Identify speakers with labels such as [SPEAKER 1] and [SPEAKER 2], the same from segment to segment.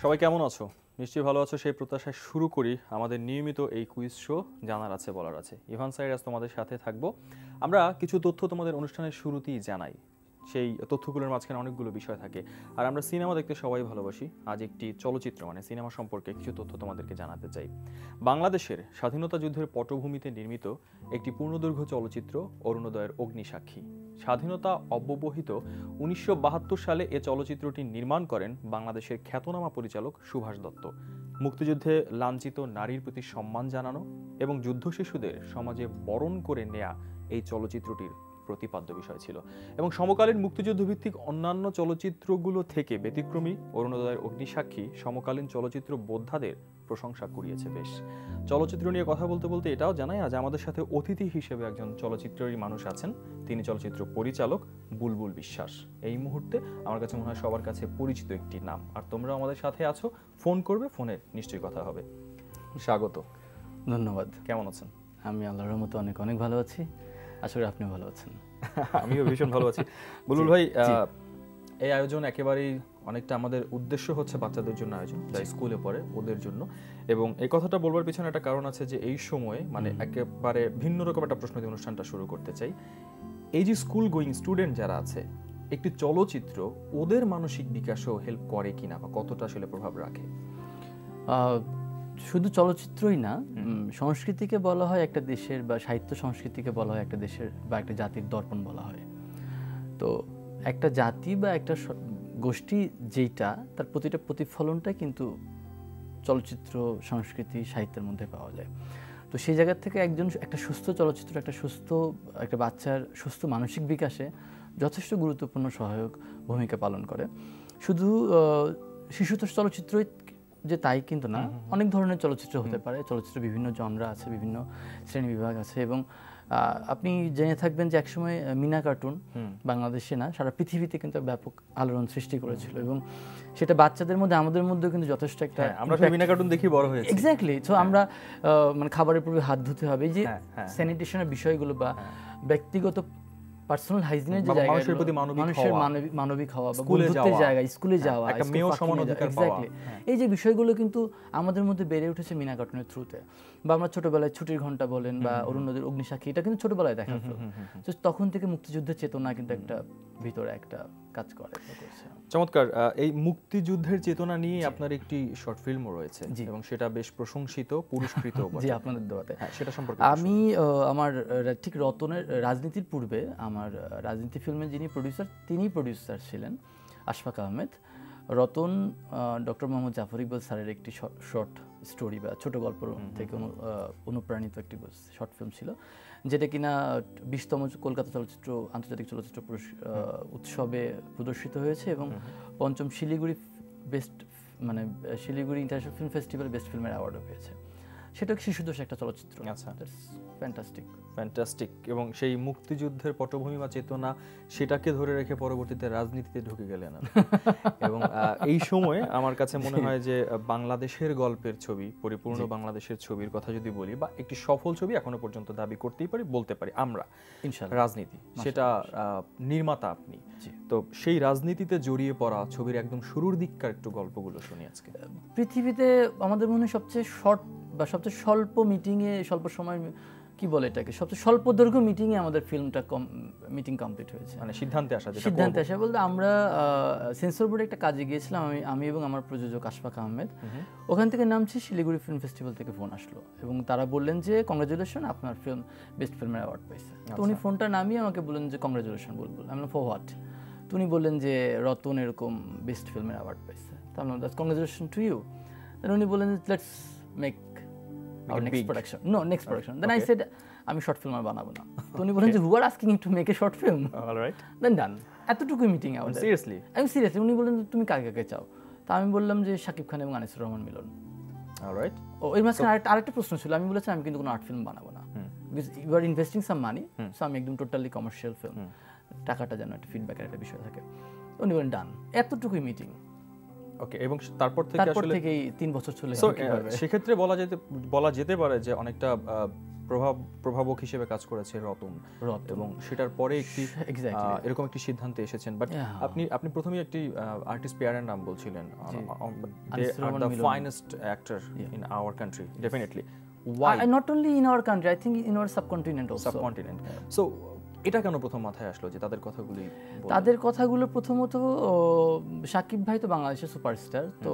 [SPEAKER 1] সবাই কেমন আছো? নিশ্চয়ই ভালো আছো সেই প্রত্যাশায় শুরু করি আমাদের নিয়মিত এই কুইজ শো জানার আছে বলার আছে। ইভান সাইরাজ তোমাদের সাথে থাকবো। আমরা কিছু তথ্য তোমাদের অনুষ্ঠানের শুরুতেই জানাই, সেই তথ্যগুলোর মাঝখানে অনেকগুলো বিষয় থাকে। আর আমরা সিনেমা দেখতে সবাই ভালোবাসি। আজ একটি চলচ্চিত্র মানে সিনেমা সম্পর্কে কিছু তথ্য তোমাদেরকে জানাতে চাই। বাংলাদেশের স্বাধীনতা যুদ্ধের পটভূমিতে নির্মিত একটি পূর্ণদৈর্ঘ্য চলচ্চিত্র অরুণোদয়ের অগ্নিসাক্ষী। স্বাধীনতা অব্যবহিত 1972 সালে এ চলচ্চিত্রটি নির্মাণ করেন বাংলাদেশের খ্যাতনামা পরিচালক সুভাষ দত্ত। মুক্তিযুদ্ধে লাঞ্ছিত নারীর প্রতি সম্মান জানানো এবং যুদ্ধ শিশুদের সমাজে বরণ করে নেয়া এই চলচ্চিত্রটির প্রতিপাদ্য বিষয় ছিল এবং সমকালীন মুক্তিযুদ্ধ ভিত্তিক অন্যান্য চলচ্চিত্রগুলো থেকে ব্যতিক্রমী অরুণোদয়ের অগ্নিসাক্ষী সমকালীন চলচ্চিত্র বোদ্ধাদের প্রশংসা কুড়িয়েছে বেশ। চলচ্চিত্র নিয়ে কথা বলতে বলতে এটাও জানাই আজ আমাদের সাথে অতিথি হিসেবে একজন চলচ্চিত্রেরই মানুষ আছেন। তিনি চলচ্চিত্র পরিচালক বুলবুল বিশ্বাস। এই মুহূর্তে আমার কাছে মনে হয় সবার কাছে পরিচিত একটি নাম। আর তোমরা আমাদের সাথে আছো, ফোন করবে, ফোনে নিশ্চয়ই কথা হবে। স্বাগত।
[SPEAKER 2] ধন্যবাদ।
[SPEAKER 1] কেমন আছেন?
[SPEAKER 2] আমি আল্লাহর রহমতে অনেক অনেক ভালো আছি। আশা করি আপনি ভালো আছেন।
[SPEAKER 1] আমিও ভীষণ ভালো আছি। বুলবুল ভাই, এই আয়োজন একেবারেই অনেকটা আমাদের উদ্দেশ্য হচ্ছে বাচ্চাদের জন্য আয়োজন, যারা স্কুলে পড়ে ওদের জন্য। এবং এই কথাটা বলবার পিছনে একটা কারণ আছে যে এই সময়ে মানে একেবারে ভিন্ন রকম একটা প্রশ্ন দিয়ে অনুষ্ঠানটা শুরু করতে চাই। এই যে স্কুল গোয়িং স্টুডেন্ট যারা আছে, একটি চলচ্চিত্র ওদের মানসিক বিকাশেও হেল্প করে কিনা বা কতটা আসলে প্রভাব রাখে?
[SPEAKER 2] শুধু চলচ্চিত্রই না, সংস্কৃতিকে বলা হয় একটা দেশের, বা সাহিত্য সংস্কৃতিকে বলা হয় একটা দেশের বা একটা জাতির দর্পণ বলা হয়। তো একটা জাতি বা একটা গোষ্ঠী যেটা, তার প্রতিটা প্রতিফলনটা কিন্তু চলচ্চিত্র, সংস্কৃতি, সাহিত্যের মধ্যে পাওয়া যায়। তো সেই জায়গা থেকে একটা সুস্থ চলচ্চিত্র একটা বাচ্চার সুস্থ মানসিক বিকাশে যথেষ্ট গুরুত্বপূর্ণ সহায়ক ভূমিকা পালন করে। শুধু শিশুতোষ চলচ্চিত্রই যে তাই কিন্তু না, অনেক ধরনের চলচ্চিত্র হতে পারে। চলচ্চিত্র বিভিন্ন জনরা আছে, বিভিন্ন শ্রেণী বিভাগ আছে। এবং আপনি জেনে থাকবেন যে একসময় মিনা কার্টুন বাংলাদেশে না, সারা পৃথিবীতে কিন্তু ব্যাপক আলোড়ন সৃষ্টি করেছিল। এবং সেটা বাচ্চাদের মধ্যে, আমাদের মধ্যেও কিন্তু যথেষ্ট একটা,
[SPEAKER 1] আমরা মিনা কার্টুন দেখি বড় হয়েছি।
[SPEAKER 2] এক্স্যাক্টলি। তো আমরা মানে খাবারের পূর্বে হাত ধুতে হবে, এই যে স্যানিটেশনের বিষয়গুলো বা ব্যক্তিগত পার্সোনাল হাইজিনের যে জায়গা, মানুষের মানবিক হওয়া বা বন্ধুত্বের জায়গা, স্কুলে যাওয়া, এক্স্যাক্টলি, এই যে বিষয়গুলো কিন্তু আমাদের মধ্যে বেড়ে উঠেছে মিনা কার্টুনের থ্রুতে। বা আমরা ছোটবেলায় ছুটির ঘন্টা বলেন বা অরুণোদয়ের অগ্নিসাক্ষী, এটা কিন্তু ছোটবেলায় দেখা তো তখন থেকে মুক্তিযুদ্ধের চেতনা কিন্তু একটা ভিতরে একটা কাজ করে।
[SPEAKER 1] চমৎকার। এই মুক্তিযুদ্ধের চেতনা নিয়ে আপনার একটি শর্ট ফিল্মও রয়েছে এবং সেটা বেশ প্রশংসিত, পুরস্কৃত।
[SPEAKER 2] জি, আপনাদের দোয়াতে।
[SPEAKER 1] সেটা সম্পর্কে
[SPEAKER 2] আমি আমার ঠিক রতনের রাজনীতির পূর্বে আমার রাজনীতি ফিল্মের যিনি প্রডিউসার, তিনি প্রডিউসার ছিলেন আশফাক আহমেদ। রতন ডক্টর মোহাম্মদ জাফর ইকবাল স্যারের একটি শর্ট স্টোরি বা ছোট গল্প থেকে অনুপ্রাণিত একটি শর্ট ফিল্ম ছিল, যেটা কিনা 20তম কলকাতা আন্তর্জাতিক চলচ্চিত্র উৎসবে প্রদর্শিত হয়েছে এবং 5ম Siliguri Siliguri international film festival best ফিল্মের অ্যাওয়ার্ডও পেয়েছে। সেটা শিশুদোষ একটা চলচ্চিত্র।
[SPEAKER 1] আচ্ছা,
[SPEAKER 2] ফ্যান্টাস্টিক।
[SPEAKER 1] এবং সেই মুক্তিযুদ্ধের পটভূমি বা চেতনা, সেটাকে ধরে রেখে পরবর্তীতে রাজনীতিতে ঢুকে গেলেন এবং এই সময়ে আমার কাছে মনে হয় যে বাংলাদেশের গল্পের ছবি, পরিপূর্ণ বাংলাদেশের ছবির কথা যদি বলি, বা একটি সফল ছবি এখনো পর্যন্ত দাবি করতেই পারি, বলতে পারি আমরা, ইনশাআল্লাহ, রাজনীতি, সেটা নির্মাতা আপনি। তো সেই রাজনীতিতে জড়িয়ে পড়া ছবির একদম শুরুর দিককার একটু গল্পগুলো শুনি আজকে।
[SPEAKER 2] পৃথিবীতে আমাদের মনে হয় সবচেয়ে শর্ট বা সবচেয়ে স্বল্প মিটিংয়ে, স্বল্প সময় কি বলে এটাকে, সবচেয়ে স্বল্প দৈর্ঘ্য মিটিংয়ে আমাদের ফিল্মটা মিটিং কমপ্লিট হয়েছে।
[SPEAKER 1] মানে সিদ্ধান্তে আসা
[SPEAKER 2] বলতে আমরা সেন্সর বোর্ডে একটা কাজে গিয়েছিলাম, আমি এবং আমার প্রযোজক আশফাক আহমেদ। ওখান থেকে নামছি, শিলিগুড়ি ফিল্ম ফেস্টিভ্যাল থেকে ফোন আসলো এবং তারা বললেন যে কংগ্রাচুলেশন, আপনার ফিল্ম বেস্ট ফিল্মের অ্যাওয়ার্ড পেয়েছে। তো উনি ফোনটা নামিয়ে আমাকে বললেন যে কংগ্রাচুলেশন বলবো। আমি ফর হোয়াট? তো উনি বললেন যে রতন এরকম বেস্ট ফিল্মের অ্যাওয়ার্ড পেয়েছে। তো আমি বললাম কংগ্রাচুলেশন টু ইউ। উনি বললেন let's make next production. Then I said, আমি শর্ট ফিল্ম আর বানাবো না। তো উনি বলেন যে who are asking you to make a short film?
[SPEAKER 1] Alright.
[SPEAKER 2] Then done. এতটুকু মিটিং আমাদের। আমি সিরিয়াসলি, উনি বললেন তুমি কাকে চাও? তা আমি বললাম যে শাকিব খান এবং আনিসুর রহমান মিলন।
[SPEAKER 1] Alright.
[SPEAKER 2] ওই মাঝখানে আরেকটা প্রশ্ন ছিল, আমি বলেছি আমি কিন্তু কোনো আর্ট ফিল্ম বানাবো না, because you are investing some money, so আমি একদম টোটালি কমার্শিয়াল ফিল্ম, টাকাটা যেন একটা ফিডব্যাকের একটা বিষয় থাকে। উনি বলেন ডান। এতটুকুই মিটিং।
[SPEAKER 1] ওকে, এবং তারপর থেকে আসলে
[SPEAKER 2] 3 বছর চলে
[SPEAKER 1] গেল। সেক্ষেত্রে বলা যেতে পারে যে অনেকটা প্রভাবক হিসেবে কাজ করেছে রতন, এবং সেটার পরে একটি এরকম একটি সিদ্ধান্তে এসেছেন। বাট আপনি প্রথমেই একটি আর্টিস্ট পেয়ারের নাম বলছিলেন, they are the finest actor in our country, definitely. Why?
[SPEAKER 2] Not only in our country, I think in our subcontinent also.
[SPEAKER 1] Subcontinent. So এটা কেন প্রথম মাথায় আসলো যে
[SPEAKER 2] তাদের কথাগুলো প্রথমত শাকিব ভাই তো বাংলাদেশের সুপারস্টার, তো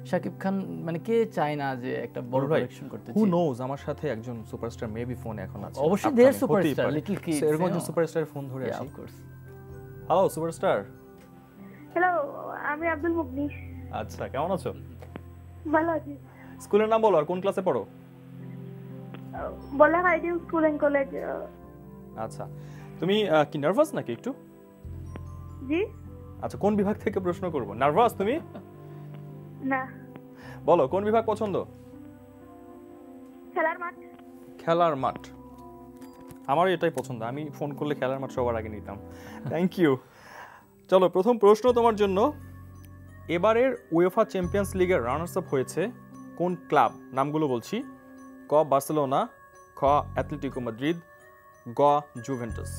[SPEAKER 2] শাকিব খান মানে কে চায় না যে একটা বড় প্রোডাকশন করতে।
[SPEAKER 1] হু নোজ, আমার সাথে একজন সুপারস্টার মেবি ফোনে এখন আছে,
[SPEAKER 2] অবশ্যই দেয়ার সুপারস্টার লিটল কিডস,
[SPEAKER 1] এরকম একজন সুপারস্টারের ফোন ধরে আসি। Hello superstar.
[SPEAKER 3] হ্যালো, আমি আব্দুল মুগনিশ।
[SPEAKER 1] আচ্ছা, কেমন আছো?
[SPEAKER 3] ভালো আছি।
[SPEAKER 1] স্কুলের নাম বলো আর কোন ক্লাসে পড়ো?
[SPEAKER 3] বলা আইডিয়াল স্কুল এন্ড কলেজ।
[SPEAKER 1] আচ্ছা, তুমি কি নার্ভাস নাকি একটু?
[SPEAKER 3] জি।
[SPEAKER 1] আচ্ছা, কোন বিভাগ থেকে প্রশ্ন করব? নার্ভাস তুমি?
[SPEAKER 3] না।
[SPEAKER 1] বলো কোন বিভাগ পছন্দ?
[SPEAKER 3] খেলার মাঠ।
[SPEAKER 1] খেলার মাঠ, আমারও এটাই পছন্দ। আমি ফোন করলে খেলার মাঠ সবার আগে নিতাম। Thank you. চলো, প্রথম প্রশ্ন তোমার জন্য। এবারের উয়েফা চ্যাম্পিয়ন্স লিগের রানার্স আপ হয়েছে কোন ক্লাব? নামগুলো বলছি। ক বার্সেলোনা, খ অ্যাটলেটিকো মাদ্রিদ, গ জুভেন্টাস।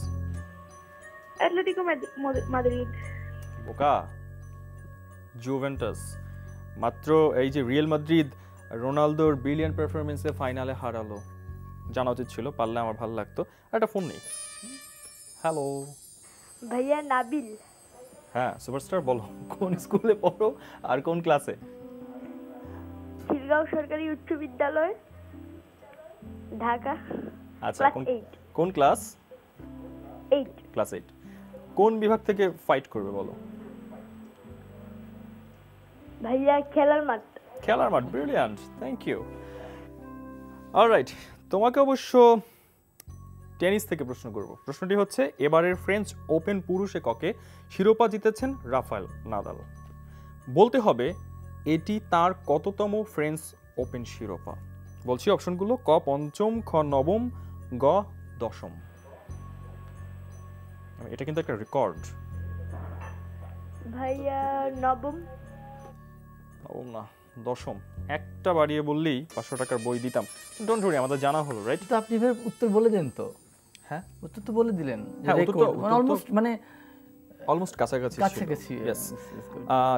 [SPEAKER 3] Atletico Madrid.
[SPEAKER 1] বোকা, জুভেন্টাস। মাত্র এই যে রিয়াল মাদ্রিদ রোনালদোর ব্রিলিয়ান্ট পারফরমেন্সে ফাইনালে হারালো। জানা উচিত ছিল, পারলে আমার ভালো লাগতো। একটা ফোন নেই। হ্যালো
[SPEAKER 3] ভাইয়া, নাবিল।
[SPEAKER 1] হ্যাঁ সুপারস্টার, বলো কোন স্কুলে পড়ো আর কোন ক্লাসে?
[SPEAKER 3] খিলগাঁও সরকারি উচ্চ বিদ্যালয়, ঢাকা।
[SPEAKER 1] আচ্ছা, কোন ক্লাস?
[SPEAKER 3] 8।
[SPEAKER 1] ক্লাস 8। কোন বিভাগ থেকে ফাইট করবে বলো?
[SPEAKER 3] ভাইয়া খেলার মাঠ।
[SPEAKER 1] খেলার মাঠ, ব্রিলিয়ান্ট, থ্যাংক ইউ। অলরাইট, তোমাকে অবশ্য টেনিস থেকে প্রশ্ন করব। প্রশ্নটি হচ্ছে, এবারের ফ্রেঞ্চ ওপেন পুরুষ এককে শিরোপা জিতেছেন রাফায়েল নাদাল। বলতে হবে এটি তার কততম ফ্রেঞ্চ ওপেন শিরোপা? বলছি অপশনগুলো। ক 5ম, খ 9ম, গ 10ম। এটা কিন্তু একটা রেকর্ড।
[SPEAKER 3] ভাইয়া 9ম।
[SPEAKER 1] না, 10ম। একটা বাড়িয়ে বললেই 500 টাকার বই দিতাম। ডোন্ট ওয়ারি, আমাদের জানা হলো, রাইট?
[SPEAKER 2] তো আপনি এর উত্তর বলে দেন তো।
[SPEAKER 1] হ্যাঁ,
[SPEAKER 2] উত্তর তো বলে দিলেন।
[SPEAKER 1] হ্যাঁ, অলমোস্ট কাছাকাছি।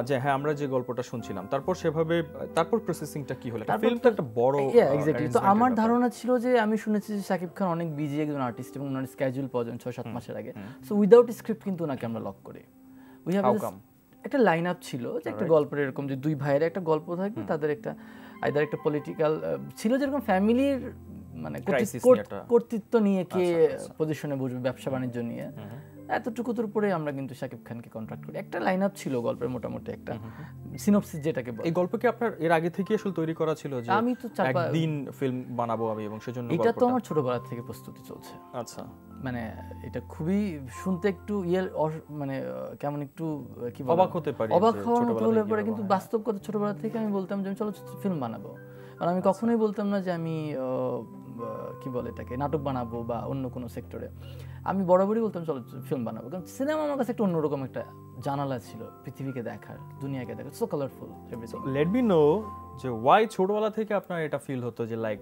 [SPEAKER 1] যে হ্যাঁ, আমরা যে গল্পটা শুনছিলাম, তারপর সেভাবে তারপর প্রসেসিংটা কি হলো? ফিল্মটা একটা বড়।
[SPEAKER 2] এক্স্যাক্টলি। তো আমার ধারণা ছিল যে, আমি শুনেছি যে শাকিব খান অনেক বিজি একজন আর্টিস্ট এবং ওনার স্কেডিউল পাওয়া যায় 6-7 মাসের আগে। সো উইদাউট স্ক্রিপ্ট কিন্তু ওনাকে আমরা লক করি। উই হ্যাভ একটা লাইন আপ ছিল যে একটা গল্পের এরকম যে দুই ভাইয়ের একটা গল্প থাকবে, তাদের একটা আইদার একটা পলিটিক্যাল ছিল, যেরকম ফ্যামিলির মানে কর্তৃত্ব নিয়ে কে পজিশনে বসবে, ব্যবসা বাণিজ্য নিয়ে, এতটুকুর উপরে আমরা কিন্তু শাকিব খানকে কন্ট্রাক্ট করি। একটা লাইন আপ ছিল গল্পের, মোটামুটি একটা সিনপসিস যেটাকে বলে।
[SPEAKER 1] এই গল্পকে আপনার এর আগে থেকে আসলে তৈরি করা ছিল যে
[SPEAKER 2] আমি তো
[SPEAKER 1] একদিন ফিল্ম বানাবো আমি, এবং সেজন্য
[SPEAKER 2] এটা তো আমার ছোটবেলা থেকে প্রস্তুতি চলছে।
[SPEAKER 1] আচ্ছা,
[SPEAKER 2] মানে এটা খুবই শুনতে একটু মানে কেমন একটু কি বলবো,
[SPEAKER 1] অবাক হতে পারি,
[SPEAKER 2] অবাক হওয়ার মতো হলে পরে, কিন্তু বাস্তব কথা ছোটবেলা থেকে আমি বলতাম যে আমি চলচ্চিত্র ফিল্ম বানাবো। আর আমি কখনোই বলতাম না যে আমি কি বলে এটাকে নাটক বানাবো বা অন্য কোনো সেক্টরে। আমি বরাবরই বলতাম চলচ্চিত্র ফিল্ম বানাবো, কারণ সিনেমা আমার কাছে একটা অন্যরকম একটা জানালা ছিল পৃথিবীকে দেখার, দুনিয়াকে দেখার, so colourful everything.
[SPEAKER 1] Let me no যে ওয়াই ছোটবেলা থেকে আপনার এটা ফিল হতো যে like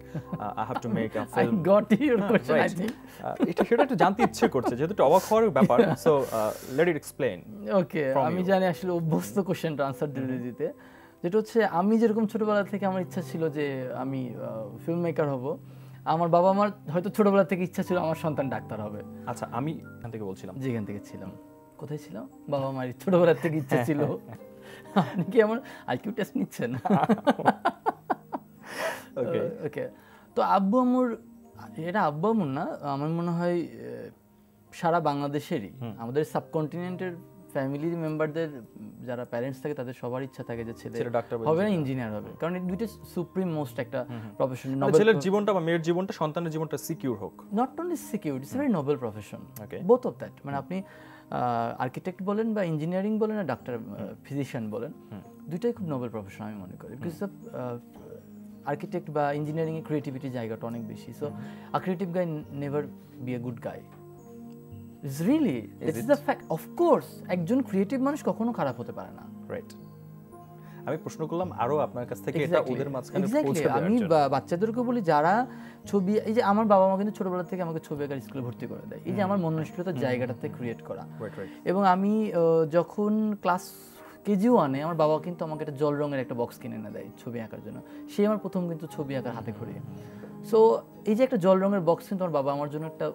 [SPEAKER 1] I have to make a film?
[SPEAKER 2] I got your question, I think
[SPEAKER 1] এটা সেটা একটু জানতে ইচ্ছে করছে, যেহেতু এটা অবাক হওয়ার ব্যাপার। So let it explain.
[SPEAKER 2] Okay, আমি জানি আসলে অভ্যস্ত কোশ্চেনটা আনসার দিতে, যেটা হচ্ছে আমি যেরকম ছোটবেলা থেকে আমার ইচ্ছা ছিল যে আমি ফিল্ম মেকার হব, আমার বাবা আমার হয়তো ছোটবেলা থেকে ইচ্ছা ছিল আমার সন্তান ডাক্তার হবে।
[SPEAKER 1] আচ্ছা, আমি এখান থেকে বলছিলাম।
[SPEAKER 2] যেখান থেকে ছিলাম, কোথায় ছিলাম? বাবা মায়ের ছোটবেলা থেকে ইচ্ছা ছিল। আপনি কি আমার আইকিউ টেস্ট নিচ্ছেন? ওকে ওকে। তো আব্বু আম্মুর, এটা আব্বু আম্মুর না, আমার মনে হয় সারা বাংলাদেশেরই, আমাদের সাবকন্টিনেন্টের ফ্যামিলি মেম্বারদের যারা প্যারেন্টস থাকে তাদের সবার ইচ্ছা থাকে যে ছেলে ডাক্তার হবে না ইঞ্জিনিয়ার হবে, কারণ এই দুইটা সুপ্রিম মোস্ট একটা প্রফেশন।
[SPEAKER 1] ছেলের জীবনটা বা মেয়ের জীবনটা, সন্তানের জীবনটা সিকিউর হোক।
[SPEAKER 2] Not only secure, it's a very noble profession, both of that. মানে আপনি আর্কিটেক্ট বলেন বা ইঞ্জিনিয়ারিং বলেন আর ডাক্তার ফিজিশিয়ান বলেন, দুইটাই খুব নোবেল প্রফেশন আমি মনে করি। বিকজ অফ আর্কিটেক্ট বা ইঞ্জিনিয়ারিং এর ক্রিয়েটিভিটি জায়গাটা অনেক বেশি। So a creative guy never B a good guy. It's really, it's the fact. Of course, একজন ক্রিয়েটিভ মানুষ কখনো খারাপ হতে পারে না,
[SPEAKER 1] রাইট? আমি প্রশ্ন করলাম আরো আপনার কাছ থেকে এটা ওদের মাঝখানে পৌঁছে দেওয়ার
[SPEAKER 2] আমি
[SPEAKER 1] জন্য।
[SPEAKER 2] বাচ্চাদেরকে বলি যারা ছবি, এই যে আমার বাবা মা কিন্তু ছোটবেলা থেকে আমাকে ছবি আঁকার স্কুলে ভর্তি করে দেয়, এই যে আমার মননশীলতার জায়গাটাতে ক্রিয়েট করা। এবং আমি যখন ক্লাস কেজি ওয়ানে আমার বাবা কিন্তু আমাকে একটা জল রঙের একটা বক্স কিনে এনে দেয় ছবি আঁকার জন্য, সে আমার প্রথম কিন্তু ছবি আঁকার হাতে খড়ি। সো এই যে একটা জল রঙের বক্স কিন্তু আমার বাবা আমার জন্য একটা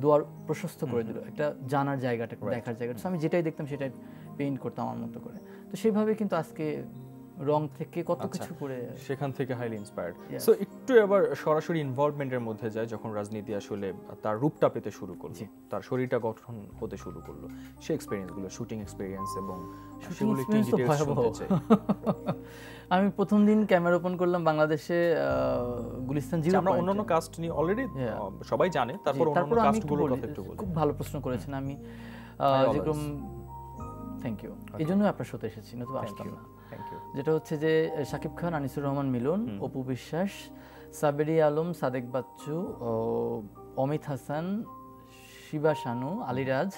[SPEAKER 2] দুয়ার প্রশস্ত করে দিল, একটা জানার জায়গাটা, দেখার জায়গাটা। আমি যেটাই দেখতাম সেটাই পেইন্ট করতাম আমার মতো করে। তো সেইভাবে কিন্তু আজকে রং থেকে কত কিছু করে
[SPEAKER 1] সেখান থেকে হাইলি ইন্সপায়ার্ড। সো একটু এবার সরাসরি ইনভলভমেন্টের মধ্যে যায়, যখন রাজনীতি আসলে তার রূপটা পেতে শুরু করলো, তার শরীরটা গঠন হতে শুরু করলো, সেই এক্সপেরিয়েন্সগুলো, শুটিং এক্সপেরিয়েন্স এবং সেগুলো একটু ডিটেইলস শুনতে চাই।
[SPEAKER 2] আমি প্রথম দিন ক্যামেরা ওপেন করলাম বাংলাদেশে গুলিস্তান জিরো।
[SPEAKER 1] আমরা অন্যান্য কাস্ট নিয়ে অলরেডি সবাই জানে, তারপর অন্যান্য কাস্টগুলোর কথা একটু বলি।
[SPEAKER 2] খুব ভালো প্রশ্ন করেছেন। আমি যেরকম থ্যাংক ইউ, এই জন্য আপনার সাথে এসেছি, নতুবা আসতাম না। যেটা হচ্ছে যে শাকিব খান, আনিসুর রহমান মিলন, অপু বিশ্বাস, সাবেরি আলম, সাদেক বাচ্চু, অমিত হাসান, শিবা শানু, আলিরাজ,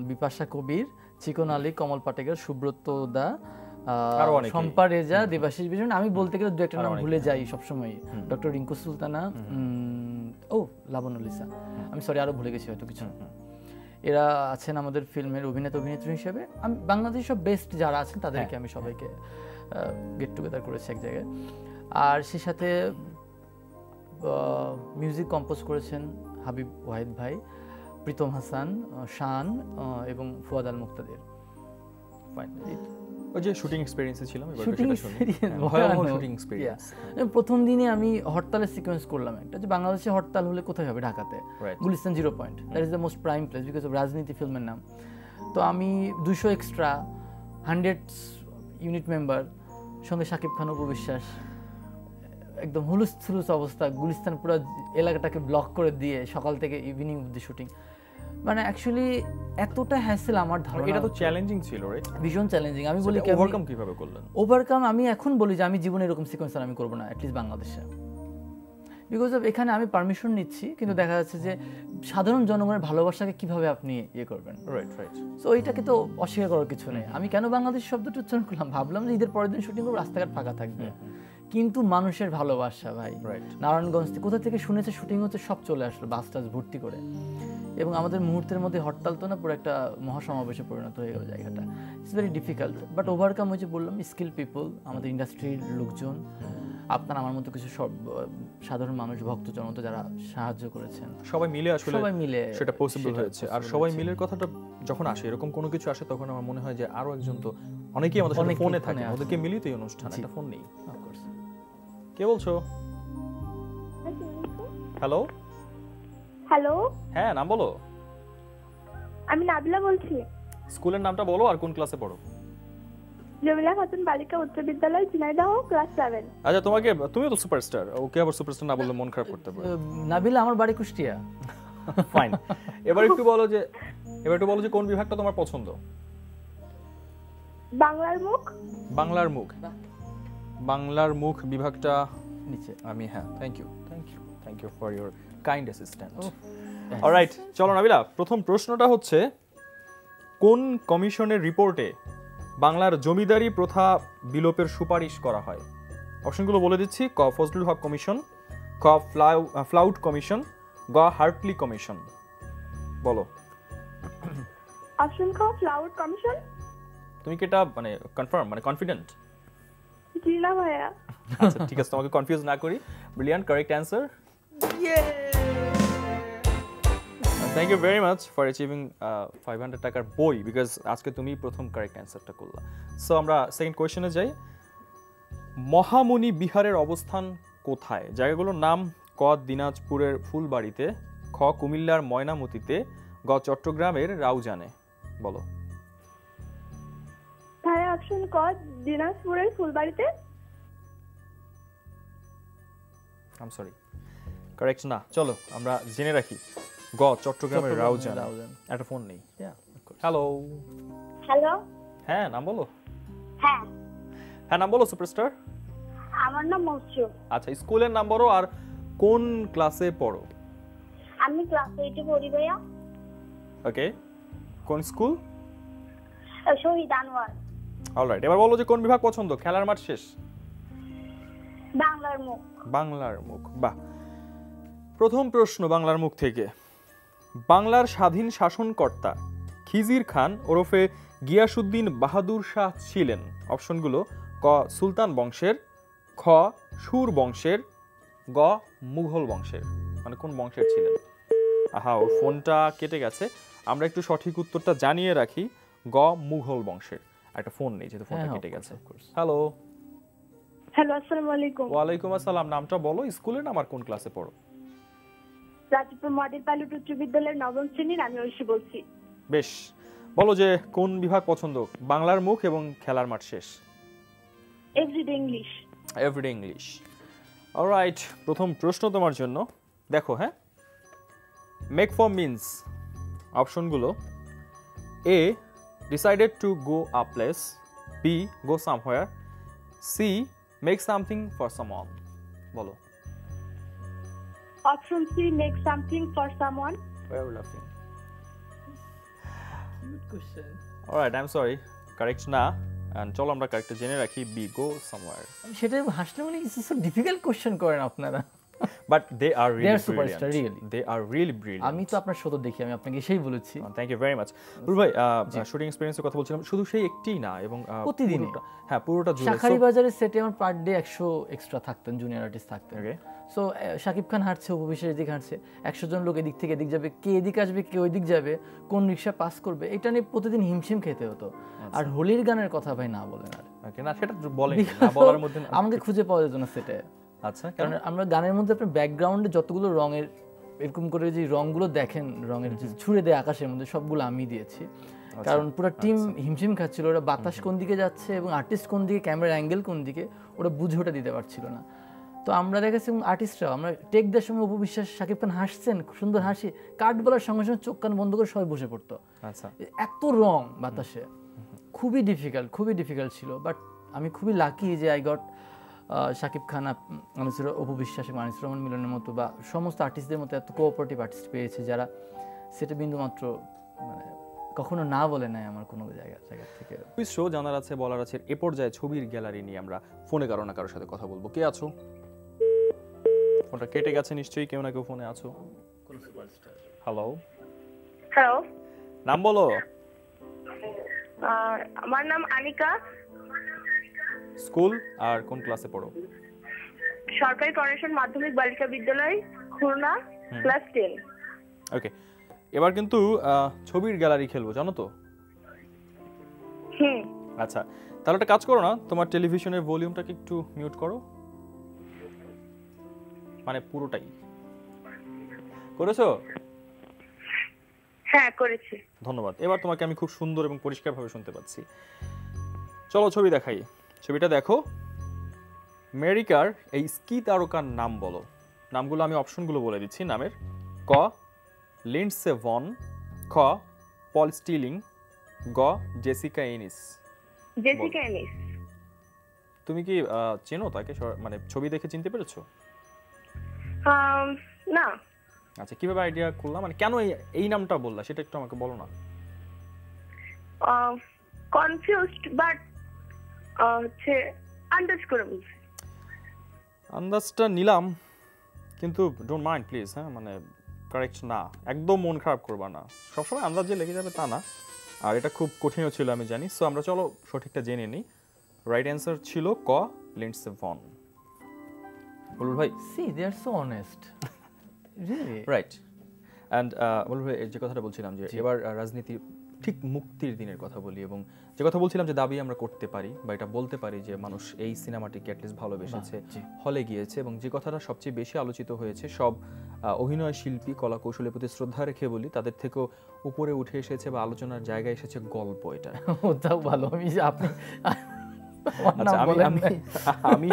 [SPEAKER 2] বিপাশা কবির, চিকন আলী, কমল পাটেকর, সুব্রত দা, শম্পা রেজা, দেবাশিস বিজন। আমি বলতে গেলে দু একটা নাম ভুলে যাই সবসময়, ডক্টর রিঙ্কু সুলতানা, লাবণ্যলিসা, আমি সরি আরো ভুলে গেছি হয়তো কিছু। এরা আছেন আমাদের ফিল্মের অভিনেতা অভিনেত্রী হিসেবে। আমি বাংলাদেশের সব বেস্ট যারা আছেন তাদেরকে আমি সবাইকে গেট টুগেদার করেছি এক জায়গায়। আর সে সাথে মিউজিক কম্পোজ করেছেন হাবিব ওয়াহিদ ভাই, প্রীতম হাসান, শান এবং ফুয়াদ আল মুক্তাদির।
[SPEAKER 1] ফাইন। ওই যে শুটিং এক্সপেরিয়েন্সে ছিলাম, এবার
[SPEAKER 2] শুটিং
[SPEAKER 1] সেটা শুনি। ভয়াবহ শুটিং এক্সপেরিয়েন্স।
[SPEAKER 2] প্রথম দিনে আমি হরতালের সিকোয়েন্স করলাম একটা, যে বাংলাদেশে হরতাল হলে কোথায় হবে? ঢাকাতে, Gulistan zero point. That is the most prime place because of রাজনীতি ফিল্মের নাম। তো আমি 200 এক্সট্রা, 100 ইউনিট মেম্বার, সঙ্গে শাকিব খান, অপু বিশ্বাস, একদম হুলুস থুলুস অবস্থা, গুলিস্তান পুরো এলাকাটাকে ব্লক করে দিয়ে সকাল থেকে ইভিনিং অবধি শুটিং। মানে অ্যাকচুয়ালি এতটা হ্যাসেল আমার ধারণা।
[SPEAKER 1] এটা তো চ্যালেঞ্জিং ছিল, রাইট?
[SPEAKER 2] ভীষণ চ্যালেঞ্জিং। আমি বলি
[SPEAKER 1] ওভারকাম কিভাবে করলেন?
[SPEAKER 2] ওভারকাম আমি এখন বলি যে আমি জীবনে এরকম সিকোয়েন্স আমি করব না, অ্যাটলিস্ট বাংলাদেশে, বিকজ অফ এখানে আমি পারমিশন নিচ্ছি, কিন্তু দেখা যাচ্ছে যে সাধারণ জনগণের ভালোবাসাকে কিভাবে আপনি ইয়ে করবেন।
[SPEAKER 1] Right right.
[SPEAKER 2] সো এইটাকে তো অস্বীকার করার কিছু নেই। আমি কেন বাংলাদেশ শব্দটা উচ্চারণ করলাম? ভাবলাম যে ঈদের পরের দিন শুটিং করবো, রাস্তাঘাট ফাঁকা থাকবে, কিন্তু মানুষের ভালোবাসা ভাই, নারায়ণগঞ্জ থেকে কোথা থেকে শুনেছে শুটিং হচ্ছে, সব চলে আসলো বাস টাস ভর্তি করে। এবং আমাদের মুহূর্তের মধ্যে হরতাল তো না, পুরো একটা মহাসমাবেশে পরিণত হয়ে গেল জায়গাটা। It's very difficult, but overcome হয়েছে। বললাম স্কিল পিপল, আমাদের ইন্ডাস্ট্রির লোকজন, আপনার আমার মতো কিছু সব সাধারণ মানুষ, ভক্তজন মতো যারা সাহায্য করেছেন,
[SPEAKER 1] সবাই মিলে আসলে
[SPEAKER 2] সবাই মিলে
[SPEAKER 1] সেটা পসিবল হয়েছে। আর সবাই মিলের কথাটা যখন আসে, এরকম কোনো কিছু আসে, তখন আমার মনে হয় যে আরো একজন, তো অনেকেই আমাদের সাথে ফোনে থাকে, ওদেরকে মিলিয়ে তো এই অনুষ্ঠান, একটা ফোন নেই। অফকোর্স। কে বলছো? হ্যালো
[SPEAKER 3] হ্যালো,
[SPEAKER 1] হ্যাঁ, নাম বলো।
[SPEAKER 3] আমি নাবিলা বলছি।
[SPEAKER 1] স্কুলের নামটা বলো আর কোন ক্লাসে পড়ো?
[SPEAKER 3] জমিলা খাতুন বালিকা উচ্চ বিদ্যালয়, ঝিনাইদহ, ক্লাস 7।
[SPEAKER 1] আচ্ছা, তুমিও তো সুপারস্টার, ওকে আবার সুপারস্টার না বললে মন খারাপ করতে পারে।
[SPEAKER 2] নাবিলা আমার বাড়ি কুষ্টিয়া।
[SPEAKER 1] ফাইন। এবার একটু বলো যে কোন বিভাগটা তোমার পছন্দ?
[SPEAKER 3] বাংলার মুখ।
[SPEAKER 1] বাংলার মুখ বিভাগটা
[SPEAKER 2] নিচে
[SPEAKER 1] আমি, হ্যাঁ, thank you for your kind assistant. Alright, চলো নাবিলা, প্রথম প্রশ্নটা হচ্ছে, কোন কমিশনের রিপোর্টে বাংলার জমিদারি প্রথা বিলোপের সুপারিশ করা হয়? অপশনগুলো বলে দিচ্ছি। ক ফজলুল হক কমিশন, খ ফ্লাউট কমিশন, গ হার্টলি কমিশন। বলো।
[SPEAKER 3] অপশন খ ফ্লাউট কমিশন।
[SPEAKER 1] তুমি কি এটা মানে কনফার্ম, মানে কনফিডেন্ট?
[SPEAKER 3] জি না ভাইয়া।
[SPEAKER 1] আচ্ছা ঠিক আছে, তোমাকে কনফিউজ না করি। Brilliant, correct answer. Thank you very much for achieving 500 টাকার বই, বিকজ আজকে তুমি প্রথম কারেক্ট অ্যান্সারটা করলা। সো আমরা সেকেন্ড কোয়েশ্চেনে যাই। মহামুনি বিহারের অবস্থান কোথায়? জায়গাগুলোর নাম: ক দিনাজপুরের ফুলবাড়িতে, খ কুমিল্লার ময়নামতিতে, গ চট্টগ্রামের রাউজানে। বলো।
[SPEAKER 3] ভাইয়া অপশন ক দিনাজপুরের ফুলবাড়িতে।
[SPEAKER 1] আই এম সরি, কারেক্ট না। চলো আমরা জেনে রাখি, গ চট্টগ্রামের রাউজান। একটা ফোন নেই। হ্যালো
[SPEAKER 3] হ্যালো,
[SPEAKER 1] হ্যাঁ, নাম বলো।
[SPEAKER 3] হ্যাঁ
[SPEAKER 1] নাম বলো সুপারস্টার।
[SPEAKER 3] আমার নাম মৌসুম।
[SPEAKER 1] আচ্ছা, স্কুলের নাম বলো আর কোন ক্লাসে পড়ো?
[SPEAKER 3] আমি ক্লাস 8 এ পড়ি ভাইয়া।
[SPEAKER 1] ওকে, কোন স্কুল?
[SPEAKER 3] শহীদ আনোয়ার।
[SPEAKER 1] অলরাইট, এবার বলো যে কোন বিভাগ পছন্দ? খেলার মাঠ শেষ।
[SPEAKER 3] বাংলার মুখ।
[SPEAKER 1] বাংলার মুখ, বাহ। প্রথম প্রশ্ন বাংলার মুখ থেকে। বাংলার স্বাধীন শাসনকর্তা খিজির খান ওরফে গিয়াসউদ্দিন বাহাদুর শাহ ছিলেন অপশনগুলো: ক সুলতান বংশের, খ সুর বংশের, গ মুঘল বংশের। মানে কোন বংশের ছিলেন? আহা, ওর ফোনটা কেটে গেছে, আমরা একটু সঠিক উত্তরটা জানিয়ে রাখি। গ মুঘল বংশের। একটা ফোন নেই যেহেতু ফোনটা কেটে গেছে। হ্যালো।
[SPEAKER 3] হ্যালো, আসসালামু আলাইকুম।
[SPEAKER 1] ওয়ালাইকুম আসসালাম। নামটা বলো, স্কুলের নাম আর কোন ক্লাসে পড়ো?
[SPEAKER 3] রাজীবপুর মডেল পাইলট উচ্চ বিদ্যালয়ের নবম শ্রেণীর, আমি ঐশী বলছি।
[SPEAKER 1] বেশ, বলো যে কোন বিভাগ পছন্দ? বাংলার মুখ এবং খেলার মাঠ শেষ।
[SPEAKER 3] Everyday English.
[SPEAKER 1] Everyday English. Alright, প্রথম প্রশ্ন তোমার জন্য। দেখো, হ্যাঁ, মেক ফর মিন্স অপশনগুলো: A decided to go a place, B go somewhere, C make something for someone. বলো।
[SPEAKER 3] Option C, make something for someone.
[SPEAKER 1] Why are you laughing?
[SPEAKER 2] Cute question.
[SPEAKER 1] Alright, I'm sorry, correct না। And চলো আমরা কারেক্টটা জেনে রাখি, B গো somewhere.
[SPEAKER 2] সেটা হাসলে মানে it's so difficult question করেন আপনারা।
[SPEAKER 1] But they are
[SPEAKER 2] They are superstar, really.
[SPEAKER 1] They are really brilliant.
[SPEAKER 2] আমি তো আপনার শত দেখি, আমি আপনাকে সেই বলেছি।
[SPEAKER 1] Thank you very much. রুল ভাই, শুটিং এক্সপেরিয়েন্সের কথা বলছিলাম, শুধু সেই একটিই না এবং
[SPEAKER 2] প্রতিদিনই।
[SPEAKER 1] হ্যাঁ, পুরোটা জুড়ে।
[SPEAKER 2] শাখারি বাজারের সেটে আমার পার ডে 100 এক্সট্রা থাকতেন, জুনিয়র আর্টিস্ট থাকতেন।
[SPEAKER 1] ওকে।
[SPEAKER 2] সো শাকিব খান হাঁটছে, উপবিশ্বের এদিকে হাঁটছে, 100 জন লোক এদিক থেকে এদিক যাবে, কে এদিক আসবে কে ওই দিক যাবে, কোন রিক্সা পাস করবে, এটা নিয়ে প্রতিদিন হিমশিম খেতে হতো। আর হোলির গানের কথা ভাই না বলেন আর।
[SPEAKER 1] ওকে, না সেটা বলেন না, বলার মধ্যে না।
[SPEAKER 2] আমাকে খুঁজে পাওয়া যেত না সেটে।
[SPEAKER 1] আচ্ছা,
[SPEAKER 2] কারণ আমরা গানের মধ্যে আপনার ব্যাকগ্রাউন্ডে যতগুলো রঙের এরকম করে যে রঙগুলো দেখেন, রঙের যে ছুড়ে দেয় আকাশের মধ্যে, সবগুলো আমি দিয়েছি। কারণ পুরো টিম হিমশিম খাচ্ছিল, ওরা বাতাস কোন দিকে যাচ্ছে এবং আর্টিস্ট কোন দিকে, ক্যামেরার অ্যাঙ্গেল কোন দিকে, ওরা বুঝে ওটা দিতে পারছিল না। তো আমরা দেখেছি এবং আর্টিস্টরাও, আমরা টেক দেওয়ার সময় উপবিশ্বাস, শাকিব খান হাসছেন, সুন্দর হাসি, কাট বলার সঙ্গে সঙ্গে চোখ কান বন্ধ করে সবাই বসে পড়তো।
[SPEAKER 1] আচ্ছা,
[SPEAKER 2] এত রং বাতাসে, খুবই ডিফিকাল্ট ছিল। বাট আমি খুবই লাকি যে আই গট শাকিব খান, অপবিশ্বাস এবং আনিসুর রহমান মিলনের মতো বা সমস্ত আর্টিস্টদের মতো এত কোঅপারেটিভ আর্টিস্ট পেয়েছে, যারা সেটা বিন্দুমাত্র মানে কখনো না বলে নাই আমার কোনো জায়গা থেকে।
[SPEAKER 1] কুইজ শো জানার আছে বলার আছে এ পর্যায়ে ছবির গ্যালারি নিয়ে আমরা ফোনে কারো না কারোর সাথে কথা বলবো। কে আছো? ফোনটা কেটে গেছে নিশ্চয়ই, কেউ না কেউ ফোনে আছো। হ্যালো।
[SPEAKER 3] হ্যালো,
[SPEAKER 1] নাম বলো।
[SPEAKER 3] আমার নাম আনিকা।
[SPEAKER 1] স্কুল আর কোন ক্লাসে পড়ো?
[SPEAKER 3] সরকারি কর্নেশন মাধ্যমিক বালিকা বিদ্যালয়, খুলনা, ক্লাস 10।
[SPEAKER 1] ওকে, এবার কিন্তু ছবির গ্যালারি খেলবো, জানো তো? আচ্ছা, তাহলে একটা কাজ করো না, তোমার টেলিভিশনের ভলিউমটাকে একটু মিউট করো। মানে পুরোটাই করেছো?
[SPEAKER 3] হ্যাঁ, করেছি।
[SPEAKER 1] ধন্যবাদ। এবার তোমাকে আমি খুব সুন্দর এবং পরিষ্কারভাবে শুনতে পাচ্ছি। চলো ছবি দেখাই। ছবিটা দেখো। আমেরিকার এই স্কি তারকার নাম বলো। নামগুলো আমি অপশনগুলো বলে দিচ্ছি নামের: ক লিন্ডসে ভন, খ পল স্টিলিং, গ জেসিকা এনিস।
[SPEAKER 3] জেসিকা এনিস।
[SPEAKER 1] তুমি কি চেনো তাকে? মানে ছবি দেখে চিনতে পেরেছো?
[SPEAKER 3] না।
[SPEAKER 1] আচ্ছা, কিভাবে আইডিয়া করলাম, মানে কেন এই নামটা বললা সেটা একটু আমাকে বলো না।
[SPEAKER 3] কনফিউজড, বাট হচ্ছে আন্দাজ করে বলছি।
[SPEAKER 1] আন্দাজটা নিলাম, কিন্তু ডোন্ট মাইন্ড প্লিজ। হ্যাঁ, মানে কারেক্ট না, একদম মন খারাপ করবা না। সবসময় আন্দাজে লেগে যাবে তা না, আর এটা খুব কঠিনও ছিল আমি জানি। সো আমরা চলো সঠিকটা জেনে নিই। রাইট অ্যান্সার ছিল ক লিন্ডসে ভন। বলুন ভাই,
[SPEAKER 2] see they are so honest, really
[SPEAKER 1] right. And বলুন ভাই, যে কথাটা বলছিলাম যে এবার রাজনীতি ঠিক মুক্তির দিনের কথা বলি, এবং যে কথা বলছিলাম যে দাবি আমরা করতে পারি বা এটা বলতে পারি যে মানুষ এই সিনেমাটিকে অ্যাটলিস্ট ভালোবেসেছে, হলে গিয়েছে, এবং যে কথাটা সবচেয়ে বেশি আলোচিত হয়েছে, সব অভিনয় শিল্পী কলা কৌশলের প্রতি শ্রদ্ধা রেখে বলি, তাদের থেকেও উপরে উঠে এসেছে বা আলোচনার জায়গায় এসেছে গল্প। এটা
[SPEAKER 2] ওটাও ভালো। আপনি
[SPEAKER 1] আচ্ছা, আমি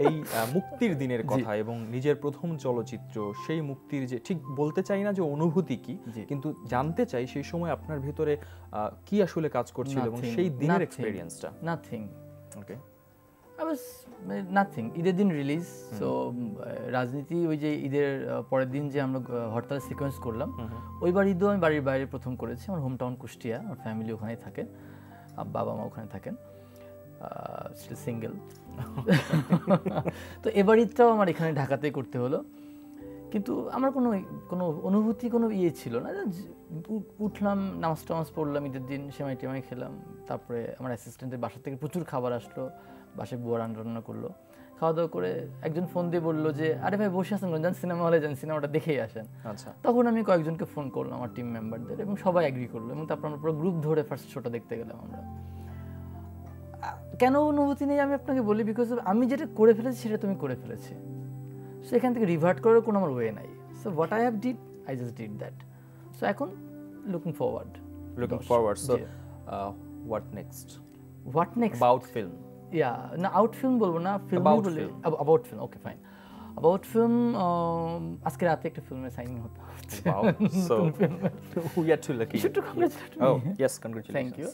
[SPEAKER 1] এই মুক্তির দিনের কথা এবং নিজের প্রথম চলচ্চিত্র, সেই মুক্তির যে ঠিক বলতে চাই না যে অনুভূতি কি, কিন্তু জানতে চাই সেই সময় আপনার ভিতরে কি আসলে কাজ করছিল এবং সেই দিনের এক্সপেরিয়েন্সটা।
[SPEAKER 2] Nothing.
[SPEAKER 1] Okay,
[SPEAKER 2] I was nothing. ঈদের দিন রিলিজ। সো রাজনীতি ওই যে ঈদের পরের দিন যে আমরা হরতাল সিকোয়েন্স করলাম, ওইবার ঈদও আমি বাড়ির বাইরে প্রথম করেছি। আমার হোম টাউন কুষ্টিয়া, আমার ফ্যামিলি ওখানেই থাকে, বাবা মা ওখানে থাকেন। সিঙ্গেল। তো এবার ঈদটাও আমার এখানে ঢাকাতেই করতে হলো, কিন্তু আমার কোনো কোনো অনুভূতি কোনো ইয়ে ছিল না। উঠলাম, নামাজ টামাজ পড়লাম, ঈদের দিন সেমাই টেমাই খেলাম, তারপরে আমার অ্যাসিস্ট্যান্টের বাসা থেকে প্রচুর খাবার আসলো, বাসায় বুয়া রান্না করলো, খাওয়া দাওয়া করে একজন ফোন দিয়ে বললো যে আরে ভাই বসে আছেন যান সিনেমা হলে যান, সিনেমাটা দেখেই আসেন।
[SPEAKER 1] আচ্ছা,
[SPEAKER 2] তখন আমি কয়েকজনকে ফোন করলাম আমার টিম মেম্বারদের, এবং সবাই এগ্রি করলো, এবং তারপর আমরা পুরো গ্রুপ ধরে ফার্স্ট শোটা দেখতে গেলাম। আমরা কেন অনুভূতি নেই আমি আপনাকে বলি, বিকজ আমি যেটা করে ফেলেছি সেটা তুমি করে ফেলেছি, সো এখান থেকে রিভার্ট করার কোনো আমার ওয়ে নাই। So what I have did, I just did that. So এখন looking forward.
[SPEAKER 1] So what next?
[SPEAKER 2] What next?
[SPEAKER 1] About film?
[SPEAKER 2] Yeah, না আউট ফিল্ম বলবো না, ফিল্ম বলি। About film, okay fine. About film, আজকে রাতে একটা ফিল্মে সাইনিং হতে হচ্ছে।
[SPEAKER 1] Wow, so we are too lucky.
[SPEAKER 2] You should congratulate me.
[SPEAKER 1] Oh yes, congratulations.
[SPEAKER 2] Thank you.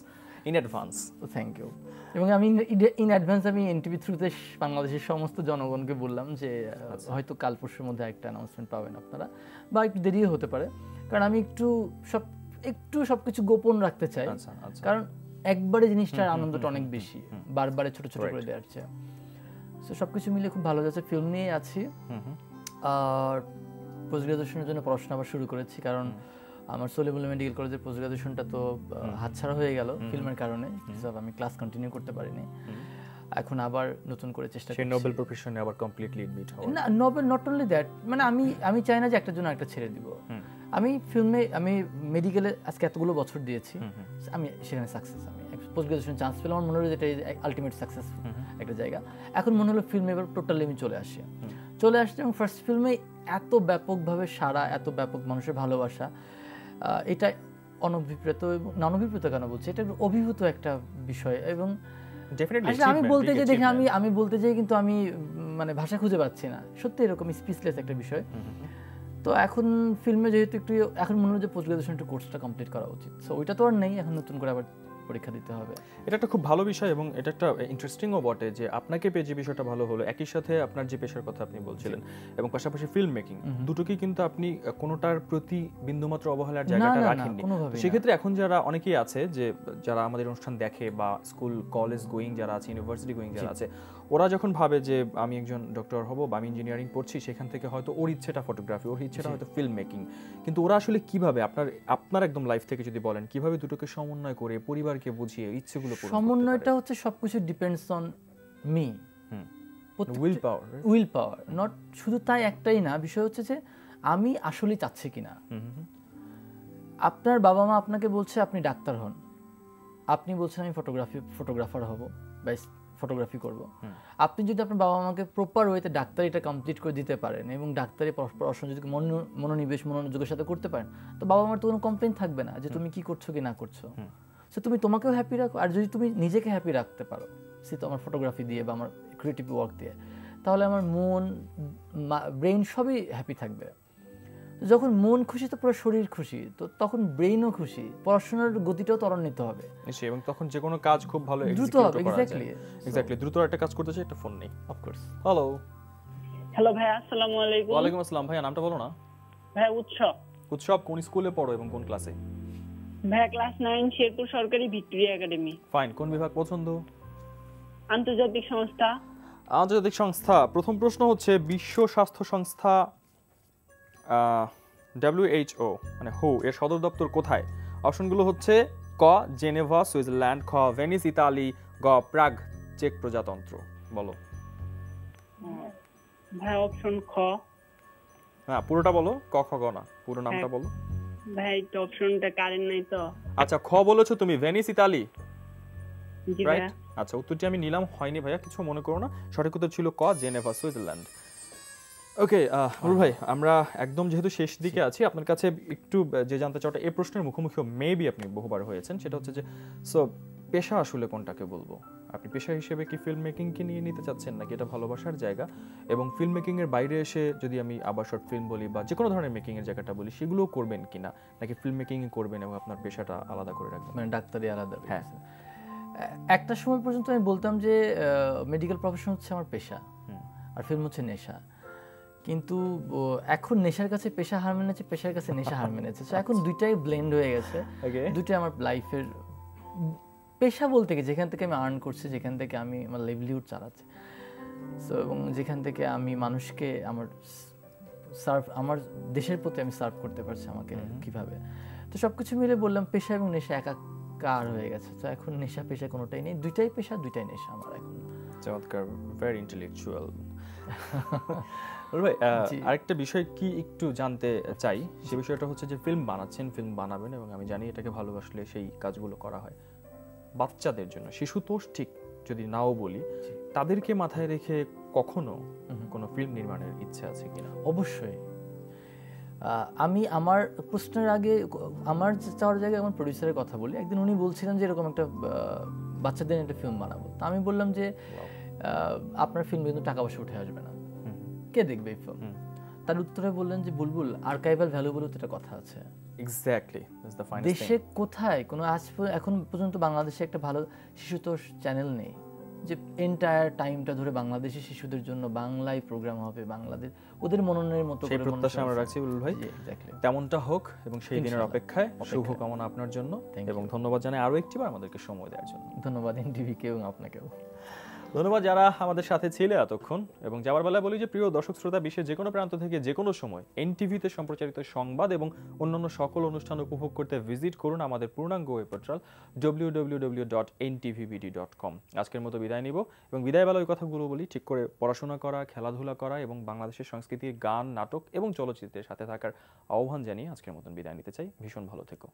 [SPEAKER 1] In advance.
[SPEAKER 2] Thank you. এবং আমি ইন অ্যাডভান্স আমি এনটিভি থ্রুতে বাংলাদেশের সমস্ত জনগণকে বললাম যে হয়তো কাল পরশুর মধ্যে একটা অ্যানাউন্সমেন্ট পাবেন আপনারা, বা একটু দেরিও হতে পারে, কারণ আমি একটু সবকিছু গোপন রাখতে চাই। কারণ একবারে জিনিসটার আনন্দটা অনেক বেশি, বারবারে ছোট ছোট করে দেওয়ার চেয়ে। সো সবকিছু মিলে খুব ভালো যাচ্ছে। ফিল্ম নিয়ে আছি, আর পোস্ট গ্রাজুয়েশনের জন্য পড়াশোনা আবার শুরু করেছি, কারণ আমার সলিমুল্লাহ মেডিকেল কলেজের পোস্ট গ্রাজুয়েশনটা তো হাতছাড়া হয়ে গেল ফিল্মের কারণে, আমি ক্লাস কন্টিনিউ করতে পারিনি। এখন আবার নতুন করে চেষ্টা করছি
[SPEAKER 1] নোবেল প্রফেশনে আবার কমপ্লিটলি এডমিট হওয়া।
[SPEAKER 2] না, নোবেল নট অনলি দ্যাট, মানে আমি চাই না যে একটার জন্য একটা ছেড়ে দিব। আমি ফিল্মে, আমি মেডিকেলে আজকে এতগুলো বছর দিয়েছি, আমি সেখানে সাকসেস, আমি পোস্ট গ্রাজুয়েশন চান্স পেলাম, আমার মনে হলো যে এটা আলটিমেট সাকসেস একটা জায়গা। এখন মনে হলো ফিল্মে এবার টোটালি আমি চলে আসছি, এবং ফার্স্ট ফিল্মে এত ব্যাপকভাবে সারা, এত ব্যাপক মানুষের ভালোবাসা, এটা অনভিপ্রেত, অনভিপ্রেত কেন বলছি, এটা অভিভূত একটা বিষয়। এবং আমি বলতে যাই দেখে আমি বলতে যাই, কিন্তু আমি মানে ভাষা খুঁজে পাচ্ছি না, সত্যি এরকম স্পিচলেস একটা বিষয়। তো এখন ফিল্মে যেহেতু একটু, এখন মনে হয় যে পোস্ট গ্রাজুয়েশন একটু কোর্সটা কমপ্লিট করা উচিত, সো ওইটা তো আর নেই, এখন নতুন করে আবার পরীক্ষা দিতে হবে।
[SPEAKER 1] এটা একটা খুব ভালো বিষয়, এবং এটা একটা ইন্টারেস্টিংও বটে যে আপনাকে পেয়ে যে বিষয়টা ভালো হলো, একই সাথে আপনার যে পেশার কথা আপনি বলছিলেন এবং পাশাপাশি ফিল্ম মেকিং, দুটোকেই কিন্তু আপনি কোনোটার প্রতি বিন্দুমাত্র অবহেলার জায়গাটা রাখেননি। সেক্ষেত্রে এখন যারা অনেকেই আছে, যে যারা আমাদের অনুষ্ঠান দেখে বা স্কুল কলেজ গোয়িং যারা আছে, ইউনিভার্সিটি গোয়িং যারা আছে, ওরা যখন ভাবে যে আমি একজন ডক্টর হব বা আমি ইঞ্জিনিয়ারিং পড়ছি, সেখান থেকে হয়তো ওর ইচ্ছেটা ফটোগ্রাফি, ওর ইচ্ছেটা হয়তো ফিল্ম মেকিং, কিন্তু ওরা আসলে কিভাবে, আপনার একদম লাইফ থেকে যদি বলেন, কিভাবে দুটোকে সমন্বয় করে পরিবারকে বুঝিয়ে ইচ্ছেগুলো পূরণ করতে পারে?
[SPEAKER 2] সমন্বয়টা হচ্ছে সবকিছু depends on me, will power, not শুধু তাই একটাই না, বিষয় হচ্ছে যে আমি আসলে চাচ্ছি কিনা। আপনার বাবা মা আপনাকে বলছে আপনি ডাক্তার হন, আপনি বলছেন আমি ফটোগ্রাফার হব বা ফটোগ্রাফি করব। আপনি যদি আপনার বাবা মাকে প্রপার ওয়েতে ডাক্তারিটা কমপ্লিট করে দিতে পারেন এবং ডাক্তারি পড়াশোনা যদি মনোযোগের সাথে করতে পারেন, তো বাবা মার তো কোনো কমপ্লেইন থাকবে না যে তুমি কি করছো কি না করছো। সো তুমি তোমাকেও হ্যাপি রাখো, আর যদি তুমি নিজেকে হ্যাপি রাখতে পারো সে তো আমার ফটোগ্রাফি দিয়ে বা আমার ক্রিয়েটিভ ওয়ার্ক দিয়ে, তাহলে আমার মন, ব্রেইন সবই হ্যাপি থাকবে। যখন মন খুশি তো পুরো শরীর খুশি, তো তখন ব্রেইনও খুশি, পড়াশোনার গতিটাও ত্বরান্বিত হবে
[SPEAKER 1] এবং তখন যে কোনো কাজ খুব ভালো
[SPEAKER 2] দ্রুত হবে।
[SPEAKER 1] এক্স্যাক্টলি দ্রুত একটা কাজ করতে চাই, একটা ফোন নেই।
[SPEAKER 2] অফকোর্স।
[SPEAKER 4] হ্যালো ভাই, আসসালামু আলাইকুম।
[SPEAKER 1] ওয়ালাইকুম আসসালাম। ভাইয়া নামটা বলো না।
[SPEAKER 4] ভাই উৎসব।
[SPEAKER 1] উৎসব কোন স্কুলে পড়ো এবং কোন ক্লাসে?
[SPEAKER 4] ভাই ক্লাস 9, শেরপুর সরকারি ভিক্টোরিয়া একাডেমি।
[SPEAKER 1] ফাইন। কোন বিভাগ পছন্দ?
[SPEAKER 4] আন্তর্জাতিক সংস্থা।
[SPEAKER 1] আন্তর্জাতিক সংস্থা। প্রথম প্রশ্ন হচ্ছে, বিশ্ব স্বাস্থ্য সংস্থা WHO মানে হু এর সদর দপ্তর কোথায়? অপশনগুলো হচ্ছে ক জেনেভা সুইজারল্যান্ড, খ ভেনিস ইতালি, গ প্রাগ চেক প্রজাতন্ত্র। বলো
[SPEAKER 4] ভাই। অপশন খ।
[SPEAKER 1] হ্যাঁ পুরোটা বলো, ক খ গ না, পুরো নামটা বলো।
[SPEAKER 4] ভাই তো অপশনটা কারেন্ট নাই তো।
[SPEAKER 1] আচ্ছা খ বলেছো তুমি, ভেনিস ইতালি,
[SPEAKER 4] জি ভাই।
[SPEAKER 1] আচ্ছা উত্তরটি আমি নিলাম, হয়নি ভাইয়া, কিছু মনে করো না। সঠিক উত্তর ছিল ক জেনেভা সুইজারল্যান্ড। ওকে নুরুল ভাই, আমরা একদম যেহেতু শেষ দিকে আছি, আপনার কাছে একটু যে জানতে চাওটা, এই প্রশ্নের মুখোমুখি মেবি আপনি বহুবার হয়েছেন, সেটা হচ্ছে যে সো পেশা আসলে কোনটাকে বলবো? আপনি পেশা হিসেবে কি ফিল্ম মেকিংকে নিয়ে নিতে চাচ্ছেন, নাকি এটা ভালোবাসার জায়গা? এবং ফিল্ম মেকিং এর বাইরে এসে যদি আমি আবার শর্ট ফিল্ম বলি বা যে কোনো ধরনের মেকিং এর জায়গাটা বলি, সেগুলোও করবেন কিনা, নাকি ফিল্ম মেকিং করবেন এবং আপনার পেশাটা আলাদা করে রাখবেন?
[SPEAKER 2] মানে ডাক্তারি আলাদা।
[SPEAKER 1] হ্যাঁ,
[SPEAKER 2] একটা সময় পর্যন্ত আমি বলতাম যে মেডিকেল প্রফেশন হচ্ছে আমার পেশা আর ফিল্ম হচ্ছে নেশা, কিন্তু এখন নেশার কাছে পেশা হার মেনেছে, পেশার কাছে নেশা হার মেনেছে। এখন দুইটাই ব্লেন্ড হয়ে গেছে, দুইটাই আমার লাইফের পেশা বলতে কি যেখান থেকে আমি আর্ন করছি, যেখান থেকে আমি আমার লিভলিহুড চালাচ্ছি, সো এবং যেখান থেকে আমি মানুষকে আমার দেশের প্রতি আমি সার্ভ করতে পারছি আমাকে কিভাবে। তো সবকিছু মিলে বললাম পেশা এবং নেশা একাকার হয়ে গেছে। তো এখন নেশা পেশা কোনোটাই নেই, দুইটাই পেশা দুইটাই নেশা আমার এখন।
[SPEAKER 1] চমৎকার, ভেরি ইন্টেলেকচুয়াল। ভাই আরেকটা বিষয় কি একটু জানতে চাই, সে বিষয়টা হচ্ছে যে ফিল্ম বানাচ্ছেন, ফিল্ম বানাবেন, এবং আমি জানি এটাকে ভালোবাসলে সেই কাজগুলো করা হয়। বাচ্চাদের জন্য, শিশুতোষ ঠিক যদি নাও বলি, তাদেরকে মাথায় রেখে কখনো কোনো ফিল্ম নির্মাণের ইচ্ছে আছে কিনা?
[SPEAKER 2] অবশ্যই। আমি আমার প্রশ্নের আগে আমার চাওয়ার জায়গায় আমার প্রডিউসারের কথা বলি। একদিন উনি বলছিলেন যে এরকম একটা বাচ্চাদের একটা ফিল্ম বানাবো। তো আমি বললাম যে আপনার ফিল্ম কিন্তু টাকা পয়সা উঠে আসবে না, কে দেখবে এই ফিল্ম? তার উত্তরে বললেন যে বুলবুল, আর্কাইভাল ভ্যালু বলে একটা কথা আছে।
[SPEAKER 1] এক্স্যাক্টলি, দ্যাটস দ্য ফাইনাল
[SPEAKER 2] দেশে কোথায় কোনো এখন পর্যন্ত বাংলাদেশে একটা ভালো শিশুতোষ চ্যানেল নেই যে এন্টায়ার টাইমটা ধরে বাংলাদেশি শিশুদের জন্য বাংলায় প্রোগ্রাম হবে, বাংলাদেশ ওদের মননের মতো
[SPEAKER 1] সেই প্রত্যাশা আমরা রাখছি বুলবুল ভাই, তেমনটা হোক এবং সেই দিনের অপেক্ষায় শুভকামনা আপনার জন্য, এবং ধন্যবাদ জানাই আরো একটিবার আমাদেরকে সময় দেওয়ার জন্য।
[SPEAKER 2] ধন্যবাদ এনটিভিকে এবং আপনাকেও
[SPEAKER 1] ধন্যবাদ যারা আমাদের সাথে ছিলে এতক্ষণ। এবং যাওয়ার বেলায় বলি যে প্রিয় দর্শক শ্রোতা, বিশ্বের যে কোনো প্রান্ত থেকে যে কোনো সময় এনটিভিতে সম্প্রচারিত সংবাদ এবং অন্যান্য সকল অনুষ্ঠান উপভোগ করতে ভিজিট করুন আমাদের পূর্ণাঙ্গ ওয়েব পোর্টাল www.ntvbd.com। আজকের মতো বিদায় নিব, এবং বিদায় বেলা ওই কথাগুলো বলি, ঠিক করে পড়াশোনা করা, খেলাধুলা করা এবং বাংলাদেশের সংস্কৃতির গান, নাটক এবং চলচ্চিত্রের সাথে থাকার আহ্বান জানিয়ে আজকের মতন বিদায় নিতে চাই। ভীষণ ভালো থেকো।